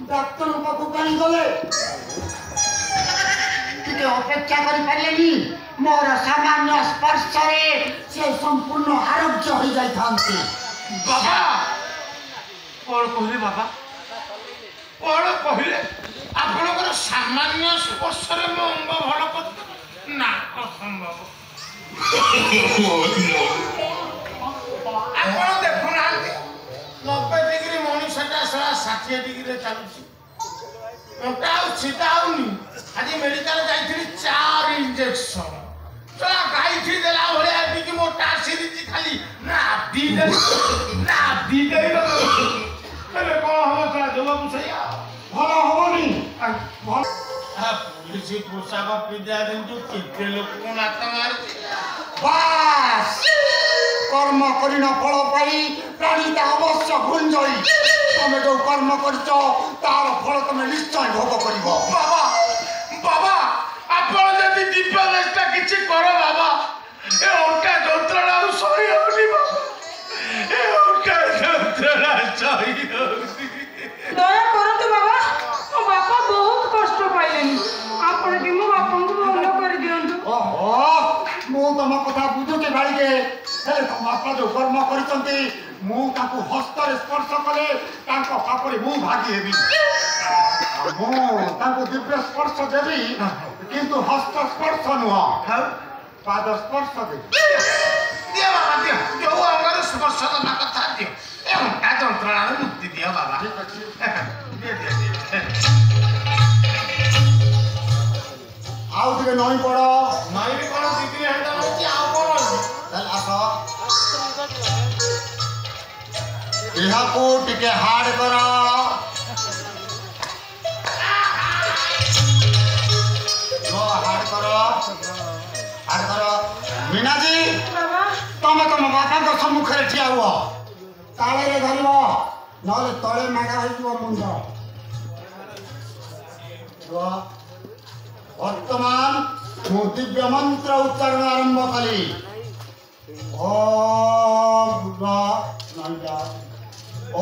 doctor पाखु कहीं गले टिके अपेक्षा करि पारेनी मोर सामान्य स्पर्श से संपूर्ण आरोग्य हो जाई थांती बाबा कौन कहले बाबा कौन कहले आपनकर सामान्य स्पर्श रे मो अंग भल कर ना असंभव ଆପଣ ଦେଖୁନାହାନ୍ତି 90 डिग्री मनुष्यटा 60 डिग्री ଚାଲୁଛି ମୋଟା ଆଉ ଛିଟା ହଉନି ଆଜି ମେଡିକାଲ ଯାଇଥିଲି 4 ଇଞ୍ଜେକ୍ସନ ଚଲା ଗାଇଠି ଦେଲା ଭଳିଆ ଟିକେ ମୋଟା ଆସିଛି ଖାଲି ନା ଦିଦେ ହେଲେ କଣ ହବ ଚଲା ଜବାବ ସେଇଆ ଭଲ ହବନି ଭଲ पुलिस पोशाक पिधा दिंतु केते लोक नात मारछि बास कर्म करिन फल पाई प्राणीता अवश्य भुंजई तमे जो कर्म करछो तार फल तमे निश्चय भोग करिवो बाबा बाबा आपण जदी दिव्य दृष्टा किछि करो बाबा ए ओटा जंत्रणा सही होनी बाबा ए ओटा जंत्रणा सही होनी दया करंतु बाबा मो बापा बहुत कष्ट पाइलेनी आपण कि मो बापा को भलो कर दियंतु ओहो मु तम कथा बुझु के भाई के हेले तम बापा जो कर्म करिसंती मु ताकू हस्त रे स्पर्श कले तांको पापरे मु भागी हेबी मु ताकू दिव्य स्पर्श देबी किंतु हस्त स्पर्श नुह पाद स्पर्श दे दिया बाबा दिया जो अंगर स्पर्श ना कथा दियो ए ओटा जंत्रणा मुक्ति दियो बाबा ठीक अछि दिया आउ दिके नई पड़ो नई भी कोन डिग्री हंडा होची आउ कोन चल आस इहा को टिके हार्ड करो जो हार्ड करो मीना जी बाबा तम बापा को सम्मुख रे ठिया हुआ ताले रे धरिबो नले तळे मागा होइबो मुंड वर्तमान मु दिव्य मंत्र उच्चारण आरंभ कली ओम नंदा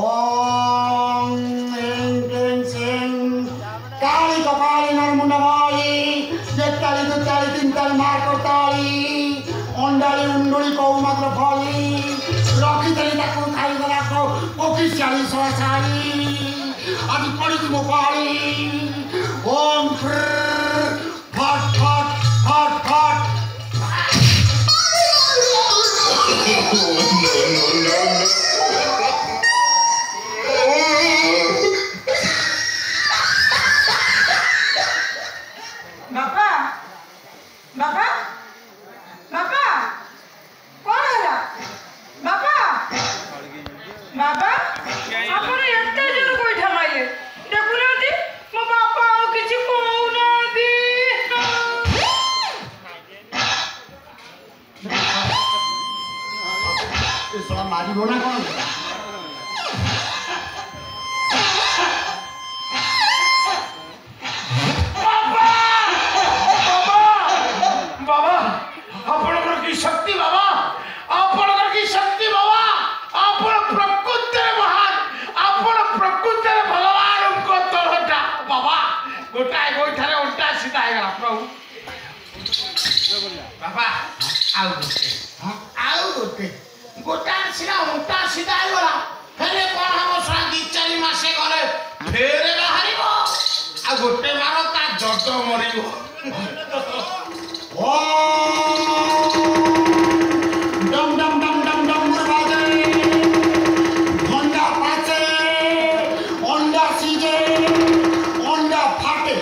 ओम ह्रीं क्लीं श्रीं काली कपाली नरमुंडमाली जेताली दुताली तिनताली मार करताली अंडाली उंडुली कौ मात्र फली रखी तली ताकू खाई गला को ओकिशाली ससाली आज पड़ी तुम पाली ओम फट फट फट फट बाबा बाबा बाबा कौन है बाबा बाबा आपण एते जन कोई ठमाइले देखुनाती मो बापा आ किछि कहउनाती ए साला मारी बोना कौन बाबा आपनकर की शक्ति बाबा आपनकर की शक्ति बाबा आपण प्रकृति महान आपण प्रकृति भगवान को तोटा बाबा गोटाए गोइठारे उल्टा सीधा है गला प्रभु बाबा आउ गोटे गोटा सीधा उल्टा सीधा है गला हेले कोन हम सरा 2-4 मासे गले फेरे बाहरिबो आ गोटे मारो ता जट मरिबो डम डम डम डम डम बाजे घंटा पाचे अंडा सीजे अंडा फाटे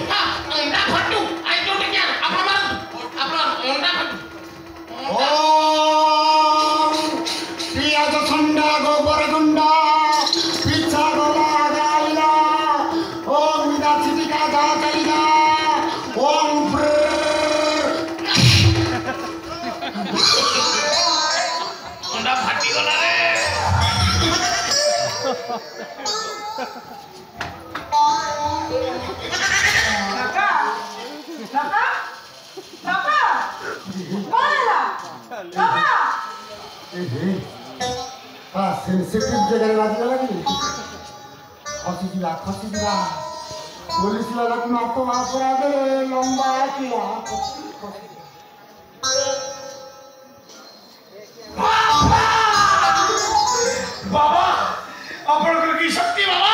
अंडा फटू आई डोंट केयर अपना अंडा फटू ओम पियाज ठंडा गोबर गुंडा पिछा गोला गाइला ओम निदा चिटिका जा कइला ओम अंडा फाटी गला रे बाबा बाबा बाबा कौन है बाबा सेंसिटिव जगह बाजी लगी ଖସିଯିବା ଖସିଯିବା पुलिस वाला को आपको माफ करा दे लंबा किया बाबा अपन की शक्ति बाबा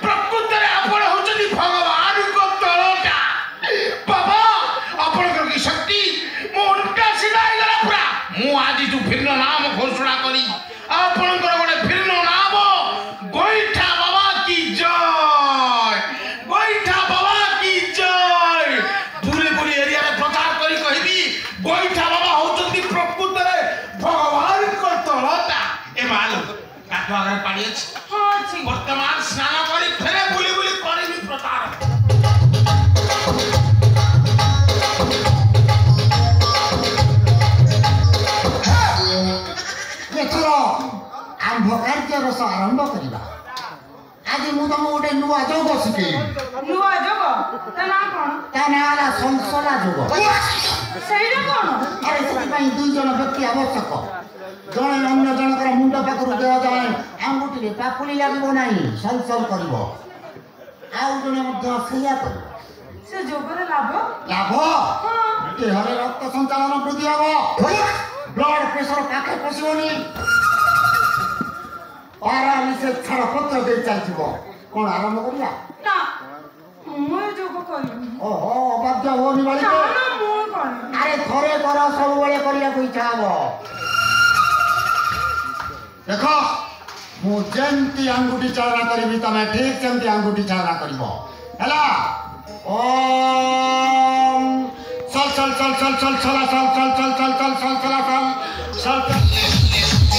प्रकृति रे अपन होचनी भगवान को तळटा बाबा अपन की शक्ति मोंटा सिधाई गला पूरा मु आज तू फिर नाम घोषणा करी अपन को गोटे फिर नाम गोइठा बाबा की जय गोइठा बाबा की जय पूरे पूरे एरिया रे प्रचार करी कहबी गोइठा बाबा होचनी प्रकृति रे भगवान को तळटा ए मालू काठो आगे पानी अछि हाँ अच्छी वर्तमान स्नान करी फेरे बुली बुली करी प्रचार एथर आरंभ कार्य रस आरंभ करिबा आज मु तुम गोटे नुआ जोग शिखेबी नुआ जोग ता ना कौन ता नाला संसला जोग ସେଇଟା କଣ अरे ସେଥିପାଇଁ ଦୁଇ ଜଣ ବ୍ୟକ୍ତି ଆବଶ୍ୟକ ଜଣେ ଅନ୍ୟ ଜଣଙ୍କର ମୁଣ୍ଡ ପାଖରୁ ଦେହ ଯାଏ ଆଙ୍ଗୁଠିରେ ପାପୁଲି ଲାଗିବ ନାହିଁ ସଲସଲ କରିବ ଆଉ ଜଣେ ମଧ୍ୟ ସେଇଆ କରିବ ସେ ଯୋଗର ଲାଭ ଲାଭ ଦେହରେ ରକ୍ତ ସଞ୍ଚାଳନ ବୃଦ୍ଧି ହେବ ବ୍ଲଡ ପ୍ରେସର ପାଖେ ପଶିବନି ପାରାଲିସିସ୍ ଛାଡ଼ ପତ୍ର ଦେଇ ଚାଲିଥିବ କ'ଣ ଆରମ୍ଭ କରିବା ନା ମୁଁ ଏ ଯୋଗ କରିବି ଓହୋ ଅବାଧ୍ୟ ହୁଅନି ନା ବାଳିକା ନା ମୁଁ କରିବି ଆରେ ଥରେ କର ସବୁବେଳେ କରିବାକୁ ଇଚ୍ଛା ହବ ଦେଖ ମୁଁ ଯେମିତି ଆଙ୍ଗୁଠି ଚାଳନା କରିବି ତମେ ଠିକ ସେମିତି ଆଙ୍ଗୁଠି ଚାଳନା କରିବ ହେଲା ଓମ୍ ଚଲ ଚଲ ଚଲ ଚଲ ଚଲ ଚଲା ଚଲ ଚଲ ଚଲ ଚଲ ଚଲ ଚଲ ଚଲା ଚଲ ଚଲ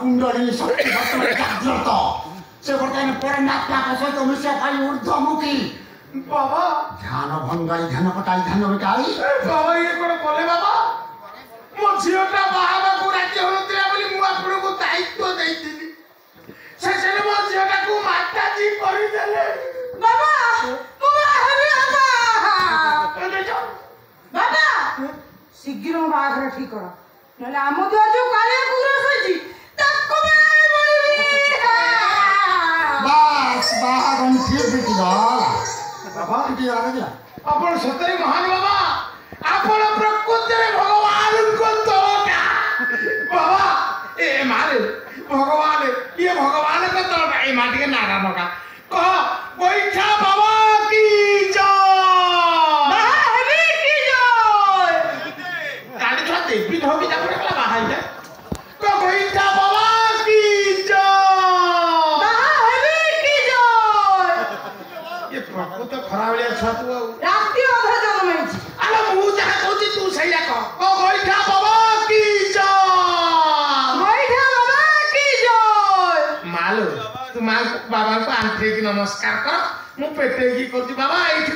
कुंडली शक्ति जागृत से बर्तमान परमात्मा सहित मिशा पाई ऊर्ध्वमुखी बाबा ध्यान भंगाई ध्यान पटाई ध्यान बिटाई बाबा ये कोन बोले बाबा मो झियोटा बाहाबा को राज्य होनतिला बोली मु आपन को दायित्व देइतिली से से मो झियोटा को माता जी करि देले बाबा हेबी बाबा बाबा शीघ्र बाघर ठीक कर नले आम दुआ जो कालिया कुकुर सजी ताको बस बाहर फिर बेटी बाबा बेटी आ गया अपन सतरे महान बाबा अपन प्रकृति रे भगवान को तोटा बाबा ए मारे भगवान ये भगवान को तोटा ए माटी के नारा नका कह गोइठा बाबा की जय बाहरी की जय काली छा देवी धोबी जा पड़े कला बाहाई जा को गोइठा बाबा की जय बाहरी की जय ये प्रकृति खराबलिया छा तू रात्रि अधा जन्म है अरे मु जा कहती तू सही कह को गोइठा बाबा की जय बैठा बाबा की जय मालो तू मां बाबा को आंठे की नमस्कार कर मु पेटे की करती बाबा एठी